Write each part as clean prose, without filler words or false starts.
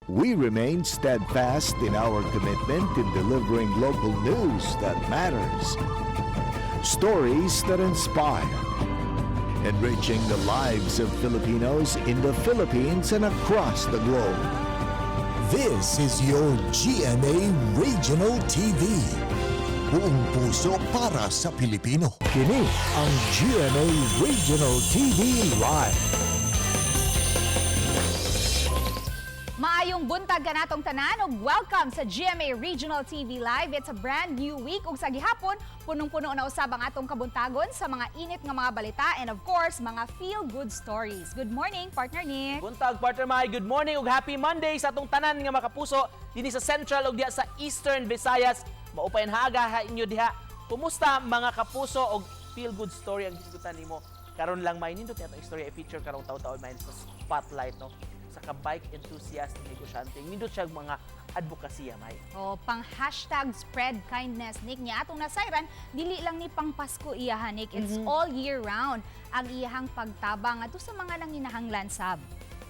We remain steadfast in our commitment in delivering local news that matters. Stories that inspire. Enriching the lives of Filipinos in the Philippines and across the globe. This is your GMA Regional TV. Buong puso para sa Pilipino. Kini ang GMA Regional TV Live. Maayong buntag kanatong tanan ug welcome sa GMA Regional TV Live. It's a brand new week ug sa gihapon punong-puno na usab ang atong kabuntagon sa mga init nga mga balita and of course mga feel-good stories. Good morning, partner Nick. Buntag, partner Mai. Good morning ug happy Monday sa atong tanan nga makapuso dinhi sa Central ug diha sa Eastern Visayas. Maupayan haga ha inyo diha. Kumusta mga kapuso og feel-good story ang gisgutan nimo? Karon lang may nindot atong istorya i-feature karong taw-taon may sa spotlight no. Sa ka-bike enthusiast ni negosyante. Nindot siya mga advokasya may. O pang hashtag spread kindness Nick niya atong nasayran dili lang ni pang Pasko iyahan Nick. It's all year round ang iyahang pagtabang ato sa mga nanginahanglan sab.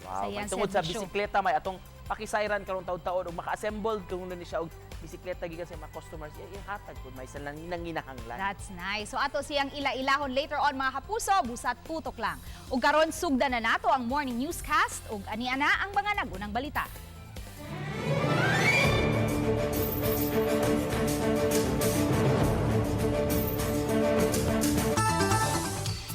Wow, iyang tungod sa serbisyo. bisikleta may atong pakisayran karong taon-taon ug maka-assemble kung ni siya og bisikleta gikan sa mga customers ihatag kun may sa nanginahanglan. That's nice. So ato siyang ila-ilahon later on mga kapuso, busat putok lang. Ug karon sugdan na nato ang morning newscast ug ani-ana ang mga nagunang balita.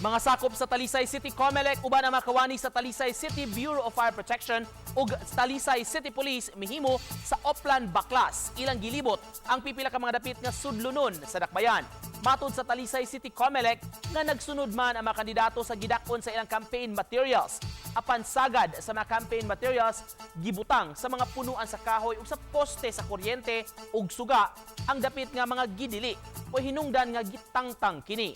Mga sakop sa Talisay City Comelec uban ang makawani sa Talisay City Bureau of Fire Protection ug Talisay City Police mihimo sa Oplan Baklas. Ilang gilibot ang pipila ka mga dapit nga sudlunon sa dakbayan. Matud sa Talisay City Comelec nga nagsunod man ang mga kandidato sa gidakon sa ilang campaign materials. Apan sagad sa mga campaign materials gibutang sa mga punuan sa kahoy ug sa poste sa kuryente ug suga ang dapit nga mga gidili o hinungdan nga gitangtang kini.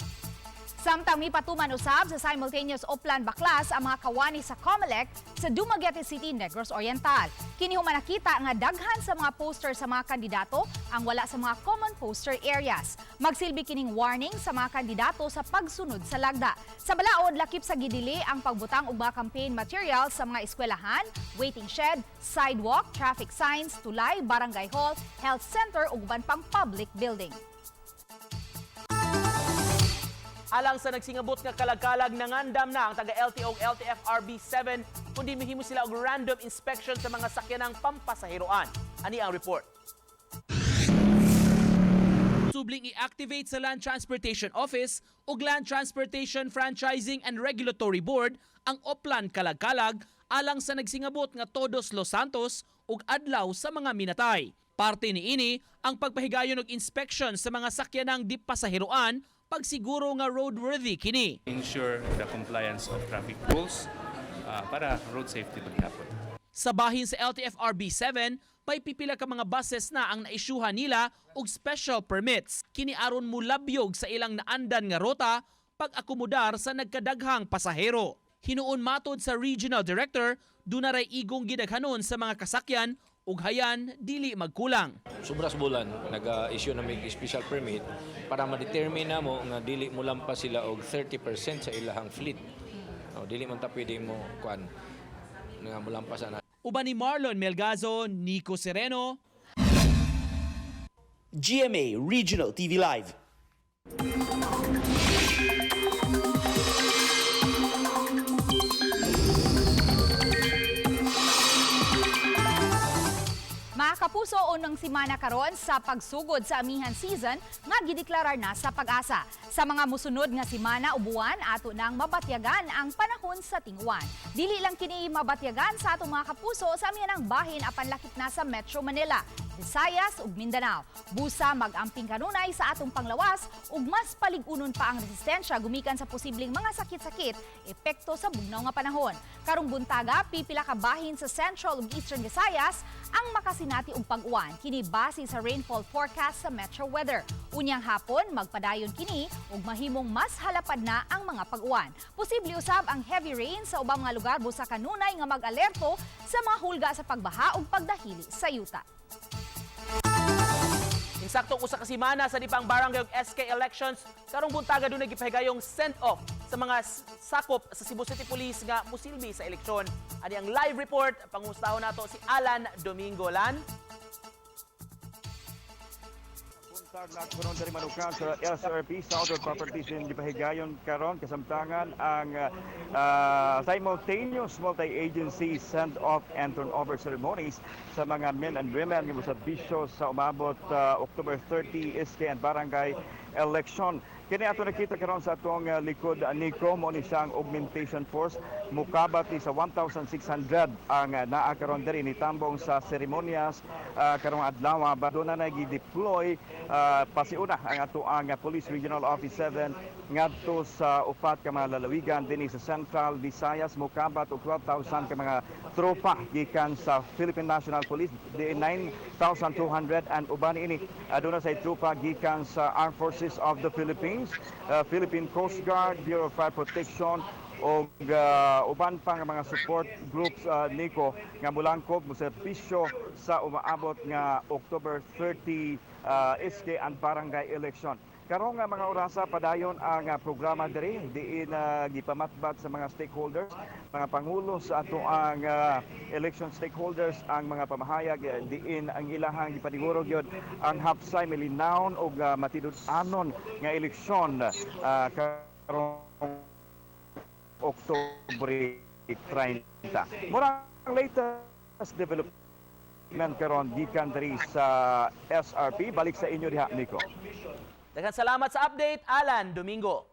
Samtang mipatuman usab sa simultaneous Oplan Baklas ang mga kawani sa Comelec sa Dumaguete City, Negros Oriental. Kini humanakita nga daghan sa mga poster sa mga kandidato ang wala sa mga common poster areas. Magsilbi kining warning sa mga kandidato sa pagsunod sa lagda. Sa balaod, lakip sa gidili ang pagbutang og mga campaign materials sa mga eskwelahan, waiting shed, sidewalk, traffic signs, tulay, barangay hall, health center ug uban pang public building. Alang sa nagsingabot nga kalagkalag nangandam na ang taga-LTO ug LTFRB 7 kundi mihimo sila og random inspection sa mga sakyanang pampasahiroan. Ani ang report. Subling i-activate sa Land Transportation Office ug Land Transportation Franchising and Regulatory Board ang Oplan Kalagkalag alang sa nagsingabot nga Todos Los Santos ug adlaw sa mga minatay. Parte niini ang pagpahigayon og inspection sa mga sakyanang di pasahiroan pagsiguro nga roadworthy kini. Ensure the compliance of traffic rules para road safety paghapon. Sa bahin sa LTFRB 7, may pipila ka mga buses na ang naisyuhan nila og special permits. Kini aron mulabyog sa ilang naandan nga rota pag-akomodar sa nagkadaghang pasahero. Hinuon matod sa Regional Director, dunaray igong gidaghanon sa mga kasakyan ug hayan dili magkulang. Sobra sa bulan, nag-issue na may special permit para ma-determine na mo nga dili mo lampas sila og 30% sa ilahang fleet. Dili man ta pwede mo kuan nga mo lampasan na. Uban ni Marlon Melgazo, Nico Sereno, GMA Regional TV Live. Mga kapuso, unang simana karon sa pagsugod sa amihan season nga gideklarar na sa Pag-asa. Sa mga musunod nga simana o buwan, ato nang mabatyagan ang panahon sa tinguan. Dili lang kini mabatyagan sa atong mga kapuso sa amihanang bahin apan lakip na sa Metro Manila, Visayas ug Mindanao. Busa mag-amping kanunay sa atong panglawas ug mas paligunon pa ang resistensya gumikan sa posibleng mga sakit-sakit epekto sa bugnaw nga panahon. Karong buntaga, pipila ka bahin sa Central ug Eastern Visayas ang makasinati og pag-uwan kini base sa rainfall forecast sa Metro Weather. Unyang hapon magpadayon kini ug mahimong mas halapad na ang mga pag-uwan. Posible usab ang heavy rain sa ubang mga lugar busa kanunay nga mag-alerto sa mga hulga sa pagbaha ug pagdahili sa yuta. Insaktong usa ka semana sa dipang barangay ug SK elections, karong buntaga dunay gipahigayong send-off sa mga sakop sa Cebu City Police nga musilbi sa eleksyon. Ani ang live report, pangustahon nato si Alan Domingo. Lan. Buntag na karon diri manukan sa SRP Southern Properties in Dipahigayon karon kasamtangan ang simultaneous multi-agency send-off and turnover ceremonies sa mga men and women nga sa bisyo sa umabot October 30 SK and barangay election. Kini ato nakita karon sa atong likod Nico mo ni siyang augmentation force mukabati sa 1,600 ang naa karon diri nitambong sa seremonyas karong adlaw baduna na gi-deploy pasiuna ang ato ang Police Regional Office 7 ngadto sa upat ka mga lalawigan dinhi sa Central Visayas mukabat og 12,000 ka mga tropa gikan sa Philippine National Police di 9,200 and uban ini aduna say tropa gikan sa Armed Forces of the Philippines, Philippine Coast Guard, Bureau of Fire Protection o uban pang mga support groups Nico nga mulangkob mo sa bisyo sa umaabot nga October 30 SK and barangay election. Karong nga mga orasa padayon ang programa diri diin gipamatbat sa mga stakeholders, mga pangulo sa ato ang election stakeholders, ang mga pamahayag diin ang ilahang gipaniguro gyud ang hapsay milinawon og matidud-anon nga eleksyon karong Oktubre 30. Murang latest development karon gikan diri sa SRP. Balik sa inyo diha, Nico. Daghang salamat sa update, Alan Domingo.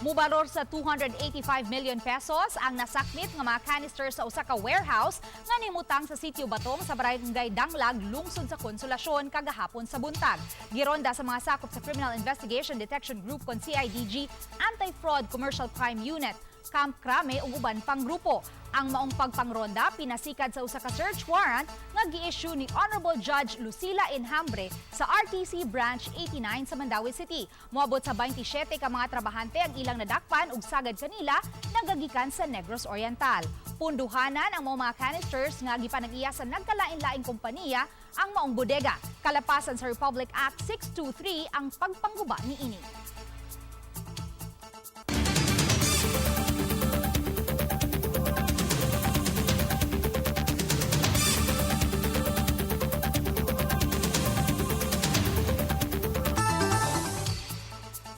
Mubalor sa 285 million pesos ang nasakmit nga mga canister sa usa ka warehouse nga nimutang sa Sitio Batong sa Barangay Danglag, lungsod sa Konsolasyon kagahapon sa buntag. Gironda sa mga sakop sa Criminal Investigation Detection Group kon CIDG, Anti-Fraud Commercial Crime Unit, Camp Crame ug uban pang grupo. Ang maong pagpangronda pinasikad sa usa ka search warrant nga gi-issue ni Honorable Judge Lucila Enhambre sa RTC Branch 89 sa Mandawi City. Moabot sa 27 ka mga trabahante ang ilang nadakpan ug sagad kanila nagagikan sa Negros Oriental. Punduhanan ang mga canisters nga gipanag-iya sa nagkalain-laing kompanya ang maong bodega. Kalapasan sa Republic Act 623 ang pagpangguba niini.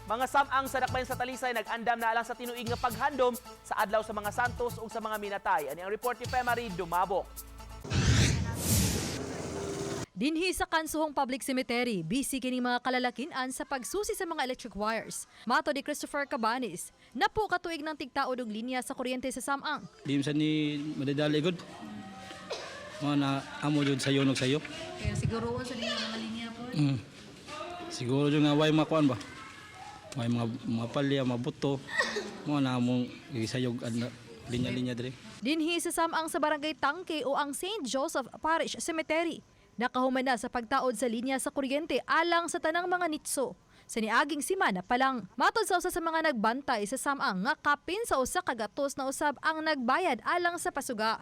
Mga samang sa dakbayan sa Talisay nag-andam na alang sa tinuig nga paghandom sa adlaw sa mga santos ug sa mga minatay. Ani ang report ni Femari Dumabok. Dinhi sa Kansuhong Public Cemetery, busy kini mga kalalakinan sa pagsusi sa mga electric wires. Mato di Christopher Cabanis, napo katuig ng tigtaod og linya sa kuryente sa samang. Di sa ni madadali gud. Mo na amo jud sayo nog sayo. Kaya siguro sa linya mga linya po. Siguro jud nga way makuan ba. May mga palya, mga buto. Mo na among isayog linya-linya diri. Dinhi sa samang sa Barangay Tangke o ang St. Joseph Parish Cemetery. Nakahuman na sa pagtaod sa linya sa kuryente alang sa tanang mga nitso. Sa niaging simana pa lang, matod sa usa sa mga nagbantay sa samang nga kapin sa usa ka gatos na usab ang nagbayad alang sa pasuga.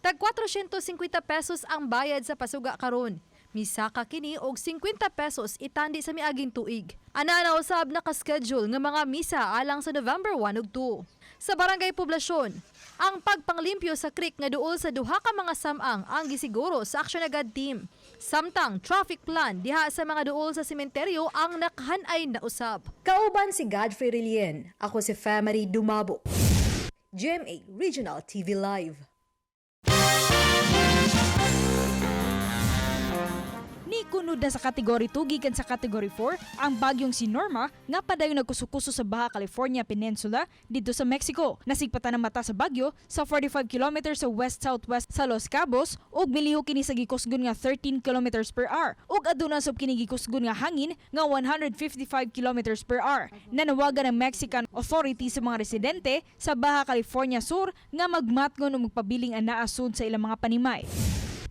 Tag 450 pesos ang bayad sa pasuga karon. Misaka kini og 50 pesos itandi sa miaging tuig. Ana na usab naka-schedule nga mga misa alang sa November 1 ug 2. Sa Barangay Poblasyon, ang pagpanglimpyo sa creek nga duol sa duha ka mga samang ang gisiguro sa Action Agad Team. Samtang traffic plan diha sa mga duol sa sementeryo ang nakahanay na usab. Kauban si Godfrey Rilien. Ako si Femari Dumabo. GMA Regional TV Live. Ni kunod na sa kategory 2 gikan sa kategory 4 ang bagyong si Norma nga padayon nagkusukuso sa Baja California Peninsula dito sa Mexico. Nasigpatan ang mata sa bagyo sa 45 km sa west-southwest sa Los Cabos ug miliho kini sa gikusgon nga 13 km per hour ug aduna sub kini gikusgon nga hangin nga 155 km per hour. Nanawagan ang Mexican authorities sa mga residente sa Baja California Sur nga magmatngon ug magpabiling ang naasud sa ilang mga panimay.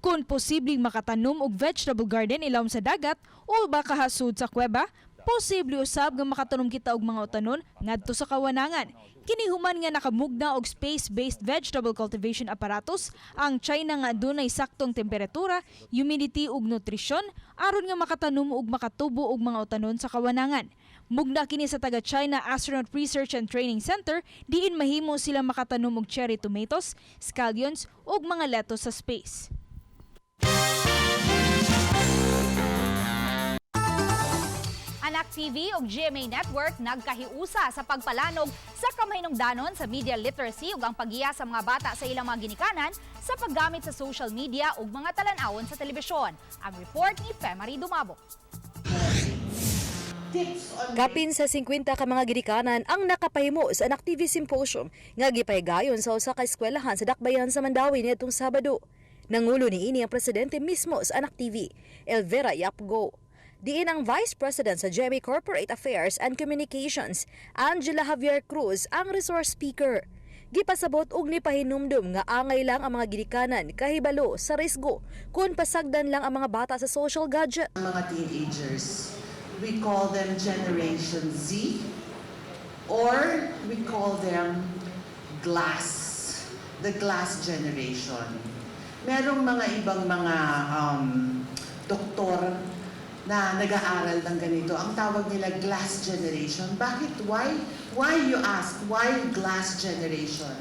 Kung posibleng makatanom og vegetable garden ilawom sa dagat o baka hasud sa kuweba, posible usab nga makatanom kita og mga utanon ngadto sa kawanangan. Kini human nga nakamugna og space-based vegetable cultivation apparatus ang China nga adunay saktong temperatura, humidity ug nutrisyon aron nga makatanom og makatubo og mga utanon sa kawanangan. Mugna kini sa taga China Astronaut Research and Training Center, diin mahimo sila makatanom og cherry tomatoes, scallions ug mga lettuce sa space. Anak TV ug GMA Network nagkahiusa sa pagpalanog sa kamahinungdanon sa media literacy ug ang paggiya sa mga bata sa ilang mga ginikanan sa paggamit sa social media ug mga talan-awon sa telebisyon. Ang report ni Femari Dumabo. Kapin sa 50 ka mga ginikanan ang nakapahimo sa Anak TV Symposium nga gipahigayon sa usa ka eskwelahan sa Dakbayan sa Mandawi niadtong Sabado. Nangulo niini ang presidente mismo sa Anak TV, Elvira Yapgo. Diin ang Vice President sa GMA Corporate Affairs and Communications, Angela Javier Cruz, ang resource speaker. Gipasabot og nipahinumdum nga angay lang ang mga ginikanan kahibalo sa risgo kung pasagdan lang ang mga bata sa social gadget. Mga teenagers, we call them Generation Z or we call them the glass generation. Merong mga ibang mga doktor na nag-aaral ng ganito. Ang tawag nila glass generation. Bakit? Why you ask? Why glass generation?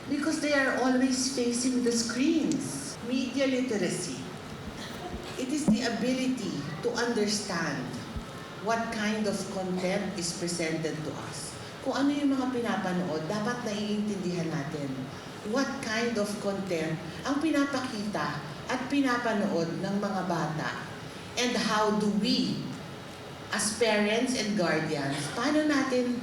Because they are always facing the screens. Media literacy. It is the ability to understand what kind of content is presented to us. Kung ano yung mga pinapanood, dapat naiintindihan natin what kind of content ang pinapakita at pinapanood ng mga bata. And how do we, as parents and guardians, paano natin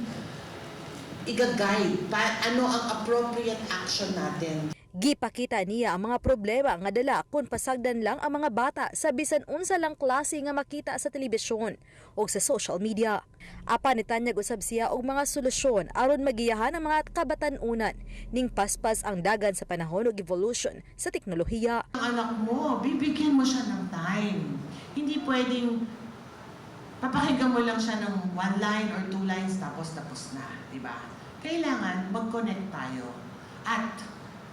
i-guide? Ano ang appropriate action natin? Gipakita niya ang mga problema nga dala kung pasagdan lang ang mga bata sa bisan unsa lang klase nga makita sa telebisyon o sa social media. Apan nitanyag usab siya og mga solusyon aron magiyahan ang mga kabatan-unan ning paspas ang dagan sa panahon ug evolution sa teknolohiya. Ang anak mo, bibigyan mo siya ng time. Hindi pwedeng papakinggan mo lang siya ng 1 line or 2 lines tapos na, di ba? Kailangan mag-connect tayo at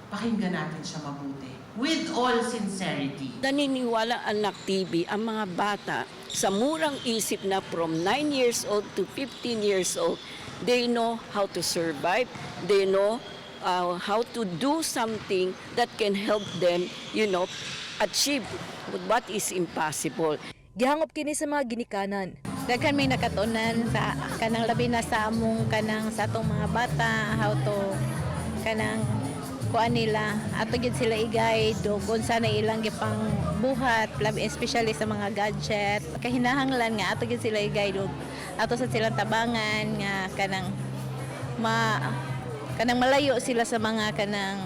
pakinggan natin siya mabuti. With all sincerity. Naniniwala Anak TV ang mga bata sa murang isip na from 9 years old to 15 years old, they know how to survive, they know how to do something that can help them, achieve what is impossible. Gihangop kini sa mga ginikanan. Daghan may nakatunan sa kanang labi na sa among kanang sa atong mga bata, how to kanang kuan nila ato gid sila i-guide kung sana ilang gipang buhat, especially sa mga gadget. Kahinahanglan nga ato gid sila i-guide ato sa silang tabangan nga kanang malayo sila sa mga kanang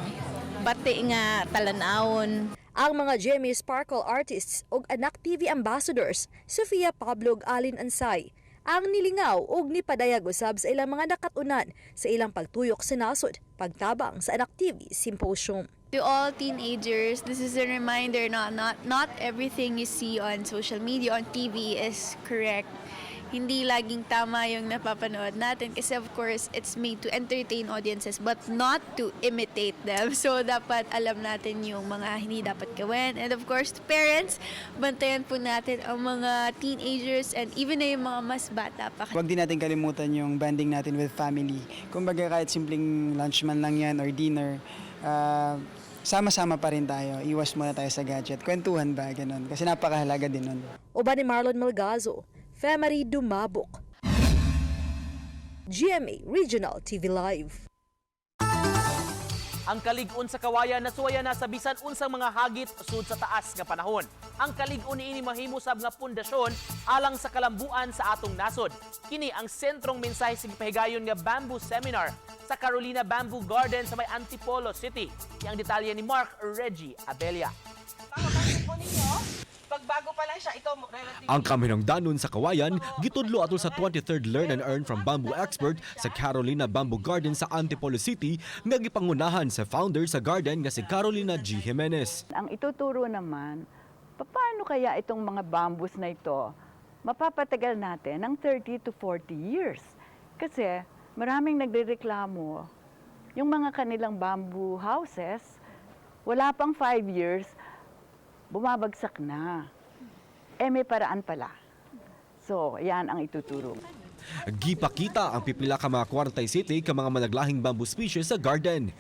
bati nga talan-awon. Ang mga GMA Sparkle artists ug Anak TV ambassadors, Sofia Pablo ug Alin Ansay, ang nilingaw ug nipadayag usab sa ilang mga nakatunan sa ilang pagtuyok sa nasod, pagtabang sa Anak TV Symposium. To all teenagers, this is a reminder not everything you see on social media, on TV is correct. Hindi laging tama yung napapanood natin kasi of course it's made to entertain audiences but not to imitate them. So dapat alam natin yung mga hindi dapat gawin. And of course, parents, bantayan po natin ang mga teenagers and even na yung mga mas bata pa. Huwag din natin kalimutan yung bonding natin with family. Kumbaga kahit simpleng lunch man lang yan or dinner, sama-sama pa rin tayo. Iwas muna tayo sa gadget. Kwentuhan ba? Ganun. Kasi napakahalaga din nun. Uban ni Marlon Malgazo, Femari Dumabok. GMA Regional TV Live. Ang kalig-on sa kawayan nasuwaya na sa bisan unsang mga hagit sud sa taas nga panahon. Ang kalig-on niini mahimusab nga pundasyon alang sa kalambuan sa atong nasod. Kini ang sentrong mensahe sa gipahigayon nga Bamboo Seminar sa Carolina Bamboo Garden sa may Antipolo City. Yang detalye ni Mark Reggie Abella. Pagbago pa lang siya, ito ang kaminungdanon sa kawayan gitudlo atol sa 23rd Learn and Earn from Bamboo Expert sa Carolina Bamboo Garden sa Antipolo City nga gipangunahan sa founder sa garden nga si Carolina G. Jimenez. Ang ituturo naman, paano kaya itong mga bamboos na ito mapapatagal natin ng 30 to 40 years? Kasi maraming nagrereklamo yung mga kanilang bamboo houses, wala pang 5 years, bumabagsak na. May paraan pala. So, yan ang ituturo. Gipakita ang pipila ka mga 47 ka mga managlahing bamboo species sa garden.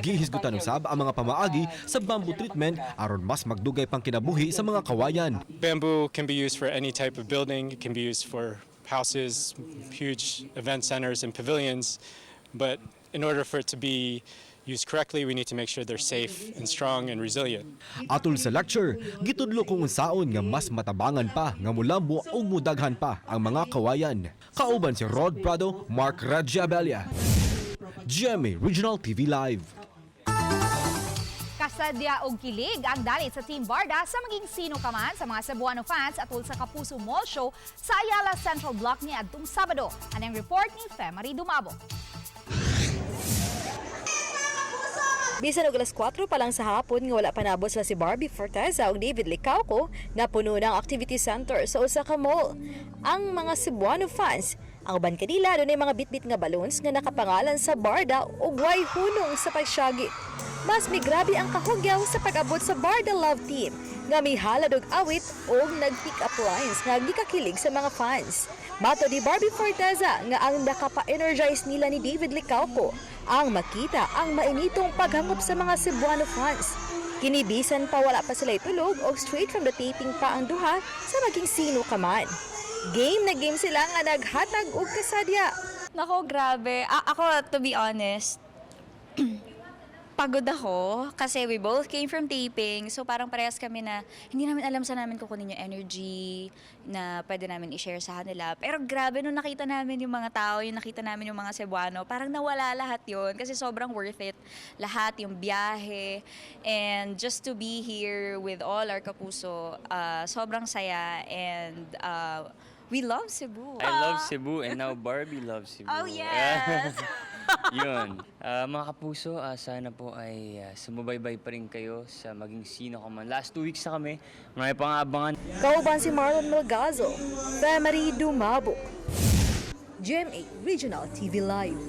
Gihisgutan usab ang mga pamaagi sa bamboo treatment aron mas magdugay pang kinabuhi sa mga kawayan. Bamboo can be used for any type of building. It can be used for houses, huge event centers and pavilions. But in order for it to be used correctly, we need to make sure they're safe and strong and resilient. Atol sa lecture, gitudlo kung unsaon nga mas matabangan pa nga mulambo o mudaghan pa ang mga kawayan. Kauban si Rod Prado, Mark Radjabelia. GMA Regional TV Live. Kasadya og kilig ang dalit sa Team Barda sa maging sino ka man sa mga Cebuano fans atol sa Kapuso Mall Show sa Ayala Central Block ni adtong Sabado. Anang report ni Femari Dumabo. Bisan og alas 4 pa lang sa hapon nga wala pa nabot sila si Barbie Forteza ug David Licauco nga puno ng activity center sa usa ka mall. Ang mga Cebuano fans, ang uban kanila dunay mga bitbit nga balloons nga nakapangalan sa Barda ug way hunong sa pagsyagi. Mas migrabe ang kahugyaw sa pag-abot sa Barda Love Team nga mihalad og awit ug nag-pick up lines nga gikakilig sa mga fans. Mato di Barbie Forteza nga ang nakapa-energize nila ni David Licauco ang makita ang mainitong paghangop sa mga Cebuano fans. Kinibisan pa wala pa sila itulog o straight from the taping pa ang duha sa maging sino ka man. Game na game sila nga naghatag og kasadya. Nako, grabe. Ako, to be honest, pagod ako kasi we both came from taping. So parang parehas kami na hindi namin alam saan namin kukunin yung energy na pwede namin i-share sa kanila. Pero grabe nung nakita namin yung mga tao, yung nakita namin yung mga Cebuano, parang nawala lahat yun kasi sobrang worth it. Lahat, yung biyahe. And just to be here with all our Kapuso, sobrang saya and we love Cebu. I love Cebu and now Barbie loves Cebu. Oh, yes! Yun. Mga Kapuso, sana po ay sumubaybay pa rin kayo sa maging sino ka man. Last 2 weeks na kami. Marami pang abangan. Kauban si Marlon Melgazo, Femari Dumabo. GMA Regional TV Live.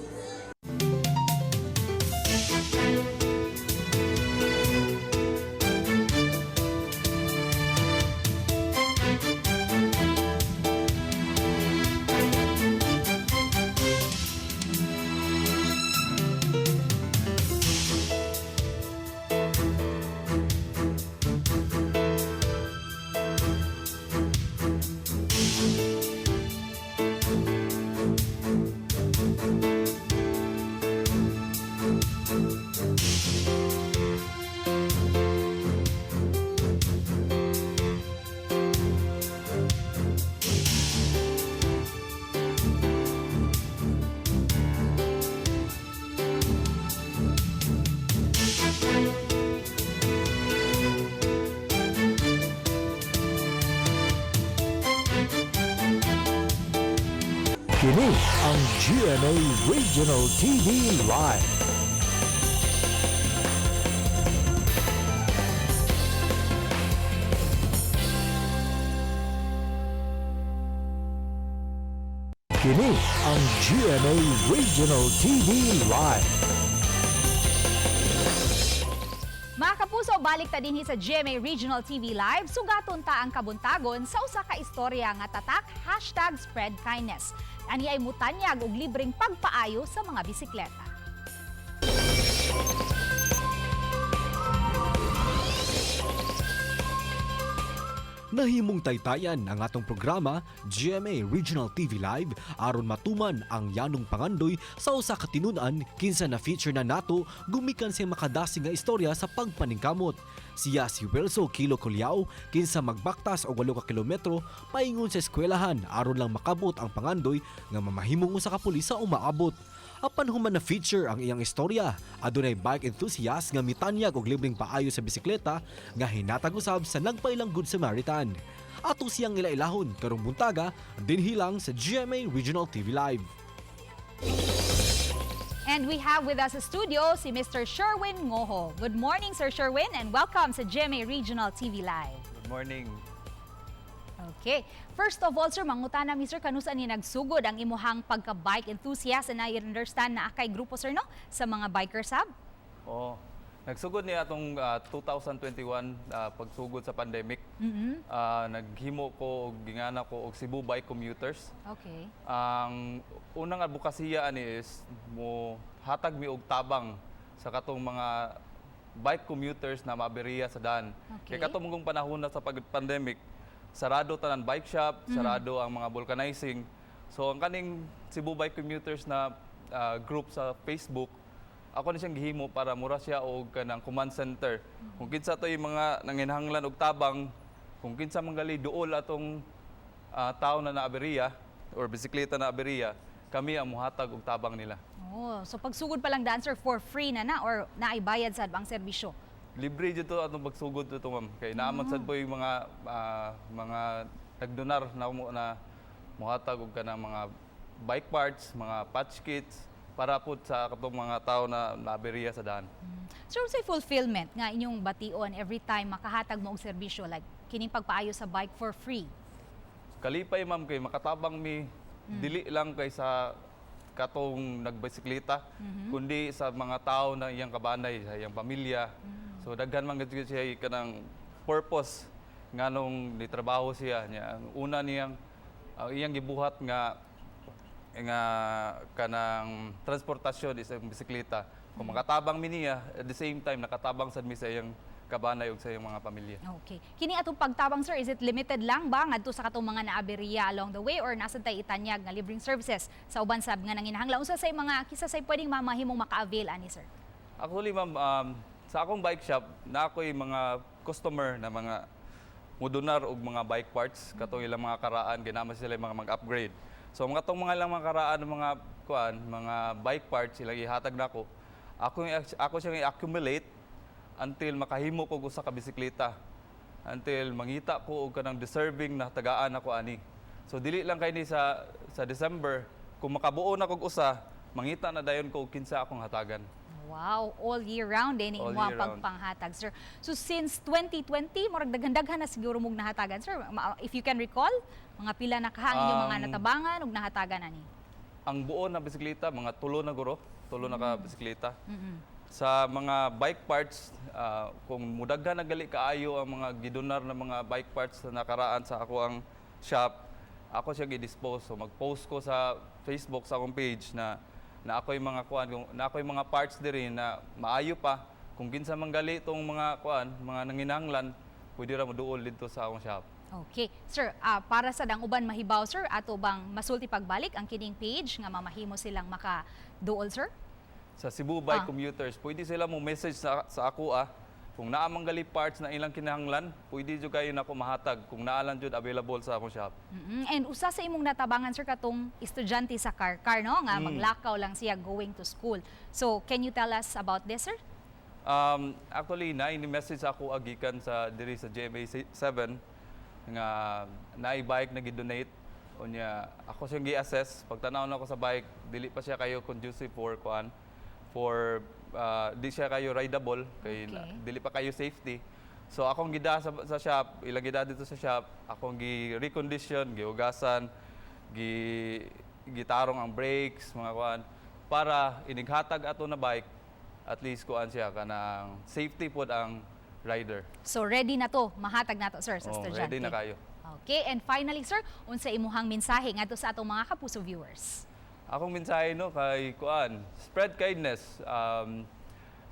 Kini ang GMA Regional TV Live. Kini ang GMA Regional TV Live. Mga Kapuso, balik ta dinhi sa GMA Regional TV Live. Sugaton ta ang kabuntagon sa usa ka istorya nga tatak #SpreadKindness. Ani ay mutanyag og libreng pagpaayo sa mga bisikleta. Nahimong taytayan ang atong programa GMA Regional TV Live aron matuman ang yanong pangandoy sa usa ka tinun-an kinsa na feature na nato gumikan sa makadasi nga istorya sa pagpaningkamot. Siya si Welso Kilo Culiao kinsa magbaktas og 8 ka kilometro paingon sa eskwelahan aron lang makabot ang pangandoy nga mamahimong usa ka pulis sa umaabot. Apan human na feature ang iyang istorya, adunay bike enthusiast nga mitanyag og libreng paayo sa bisikleta nga hinatag usab sa nagpailang Good Samaritan. Ato siyang ilailahon karong buntaga dinhi lang sa GMA Regional TV Live. And we have with us sa studio si Mr. Sherwin Ngoho. Good morning, Sir Sherwin, and welcome sa GMA Regional TV Live. Good morning. Okay. First of all, sir, mangutana mi sir, kanusa ni nagsugod ang imuhang pagka-bike enthusiast and I understand na akay grupo sir no sa mga bikers hub? Oo. Nagsugod niya atong 2021 pagsugod sa pandemic. Naghimo ko og gingana ko og Cebu Bike Commuters. Okay. Ang unang advokasya ani is mo hatag mi og tabang sa katong mga bike commuters na maaberiya sa daan. Okay. Kay katong mong panahon na sa pandemic, sarado tanan bike shop, sarado ang mga vulcanizing. So ang kaning Cebu Bike Commuters na group sa Facebook, ako na siyang gihimo para mura siya og kanang command center. Kung kinsa to yung mga nanginhanglan og tabang, kung kinsa manggali duol atong tao na naaberiya or bisikleta na aberiya, kami ang muhatag og tabang nila. Oh, so pagsugod pa lang dancer for free na or naibayad sa bang serbisyo? Libre dito atong pagsugod dito, ma'am. Kay naaman sad po yung mga nagdonar na muhatag og kanang mga bike parts, mga patch kits, para po sa katong mga tao na naaberiya sa daan. So say fulfillment nga inyong bation every time makahatag mo og serbisyo like kining pagpaayo sa bike for free. Kalipay, ma'am, kay makatabang mi dili lang kay sa katong nagbisikleta, kundi sa mga tao na iyang kabanay, sa iyang pamilya. So daghan man gid siya kanang purpose nganong nitrabaho siya niya. Ang una niyang iyang gibuhat nga kanang transportasyon is ang bisikleta. Kung makatabang mi niya, at the same time nakatabang sad mi sa iyang kabanay ug sa iyang mga pamilya. Okay. Kini atong pagtabang sir, is it limited lang ba ngadto sa katong mga naaberiya along the way or nasa tay itanyag nga libreng services sa uban sab nga nanginahanglan? Unsa say mga kisa say pwedeng mamahimong maka-avail ani sir? Actually, ma'am, sa akong bike shop, na ako'y mga customer na mga mudunar og mga bike parts, katong ilang mga karaan, ginama sila mga mag-upgrade. So mga tong mga ilang mga karaan mga bike parts ilang ihatag nako. Ako siyang i-accumulate until makahimo ko usa ka bisikleta. Until mangita ko og kanang deserving na tagaan ako ani. So dili lang kay ni sa December, kung makabuo na kog usa, mangita na dayon ko og kinsa akong hatagan. Wow, all year round din imo ang pagpanghatag, sir. So since 2020, murag daghan-daghan na siguro mong nahatagan, sir. If you can recall, mga pila na kahangin yung mga natabangan ug nahatagan ani. Ang buo na bisikleta, mga tulo na ka bisikleta. Sa mga bike parts, kung mudaghan na gali kaayo ang mga gidonar na mga bike parts na nakaraan sa ako ang shop, ako siya gi-dispose. So mag-post ko sa Facebook sa akong page na ako'y mga ako'y mga parts diri na maayo pa. Kung kinsa manggali tong mga mga nanginahanglan, pwede ra mo duol dito sa akong shop. Okay. Sir, para sa dang uban mahibaw, sir, ato bang masulti pagbalik ang kining page nga mamahimo silang maka-duol, sir? Sa Cebu Bike Commuters, pwede sila mo message sa ako kung naa manggali parts na ilang kinahanglan, pwede jud kayo nako mahatag kung naa lang jud available sa akong shop. And usa sa imong natabangan, sir, katong estudyante sa car no nga maglakaw lang siya going to school. So, can you tell us about this, sir? Actually, ni-message ako agikan sa diri sa GMA 7 nga naay-bike na gi-donate. Unya, ako siyang gi-assess. Pagtanaw na ako sa bike, dili pa siya kayo conducive for di siya kayo rideable, kay dili pa kayo safety. So akong gida sa shop, ilang gida dito sa shop, akong gi-recondition, giugasan, gitarong ang brakes, mga para inighatag ato na bike, at least kuan siya kanang safety pod ang rider. So ready na to, mahatag na to, sir, sa estudyante. Ready na kayo. Okay, and finally, sir, unsa imuhang mensahe ngadto sa atong mga kapuso viewers? Akong mensahe kay spread kindness.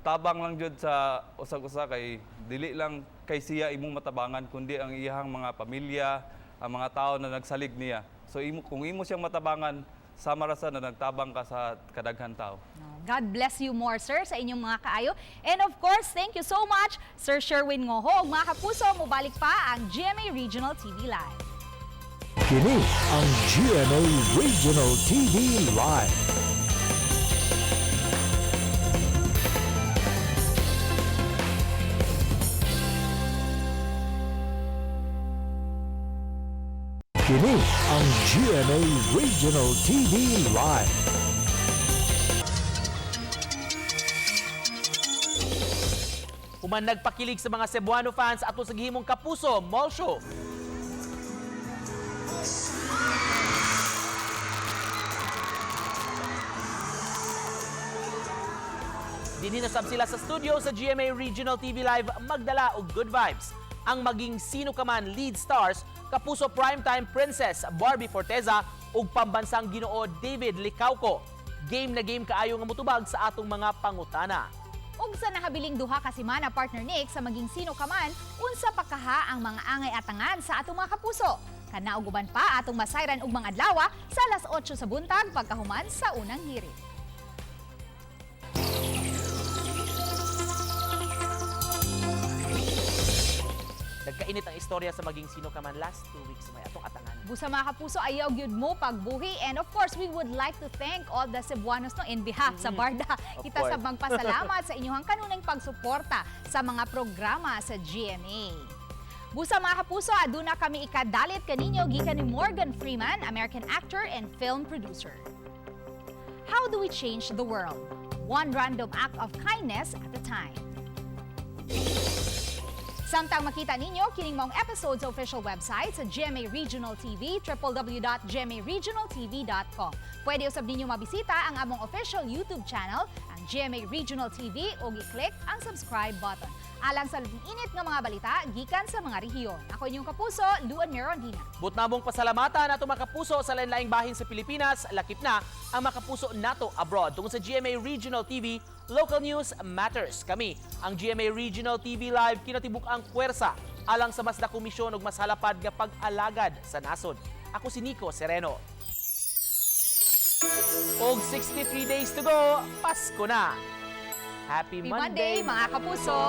Tabang lang jud sa usag-usa kay dili lang kay siya imong matabangan kundi ang iyang mga pamilya, ang mga tao na nagsalig niya. So kung imo siyang matabangan, sama ra sa na nagtabang ka sa kadaghan tao. God bless you more, sir, sa inyong mga kaayo. And of course, thank you so much, Sir Sherwin Ngohog. Mga kapuso, mubalik pa ang GMA Regional TV Live. Kini ang GMA Regional TV Live. Kini ang GMA Regional TV Live. Human nagpakilig sa mga Cebuano fans ato sa gihimong Kapuso Mall Show. Dininasab sila sa studio sa GMA Regional TV Live magdala og good vibes. Ang maging sino ka man lead stars, kapuso primetime princess Barbie Forteza ug pambansang Ginoo David Licauco. Game na game kaayo nga mutubag sa atong mga pangutana. Ug sa nahabiling duha ka semana, partner Nick, sa maging sino ka man, unsa pa kaha ang mga angay atangan sa atong mga kapuso. Kanauguban pa atong masayran og mga adlaw sa alas 8 sa buntag pagkahuman sa unang hirit. Nagkainit ang istorya sa maging sino ka man last 2 weeks may atong atangan. Busa mga kapuso, ayaw gyud mo pagbuhi, and of course we would like to thank all the Cebuanos no in behalf sa Barda. Kita sa magpasalamat sa inyong kanunay pagsuporta sa mga programa sa GMA. Busa mga kapuso, aduna kami ikadalit kaninyo gikan ni Morgan Freeman, American actor and film producer. How do we change the world? One random act of kindness at a time. Samtang makita ninyo kining maong episodes sa official website sa GMA Regional TV, www.gmaregionaltv.com. Pwede usab ninyo mabisita ang among official YouTube channel, ang GMA Regional TV, o i-click ang subscribe button. Alang sa labing init nga mga balita, gikan sa mga rehiyon. Ako inyong kapuso, Luan Merondina. But namong pasalamatan nato mga kapuso sa lain-laing bahin sa Pilipinas, lakip na ang mga kapuso nato abroad. Tungod sa GMA Regional TV, Local News Matters. Kami, ang GMA Regional TV Live, kinatibuk ang puwersa alang sa mas dakong misyon ug mas halapad nga pag-alagad sa nasod. Ako si Nico Sereno. Og 63 days to go, Pasko na! Happy Monday, mga kapuso!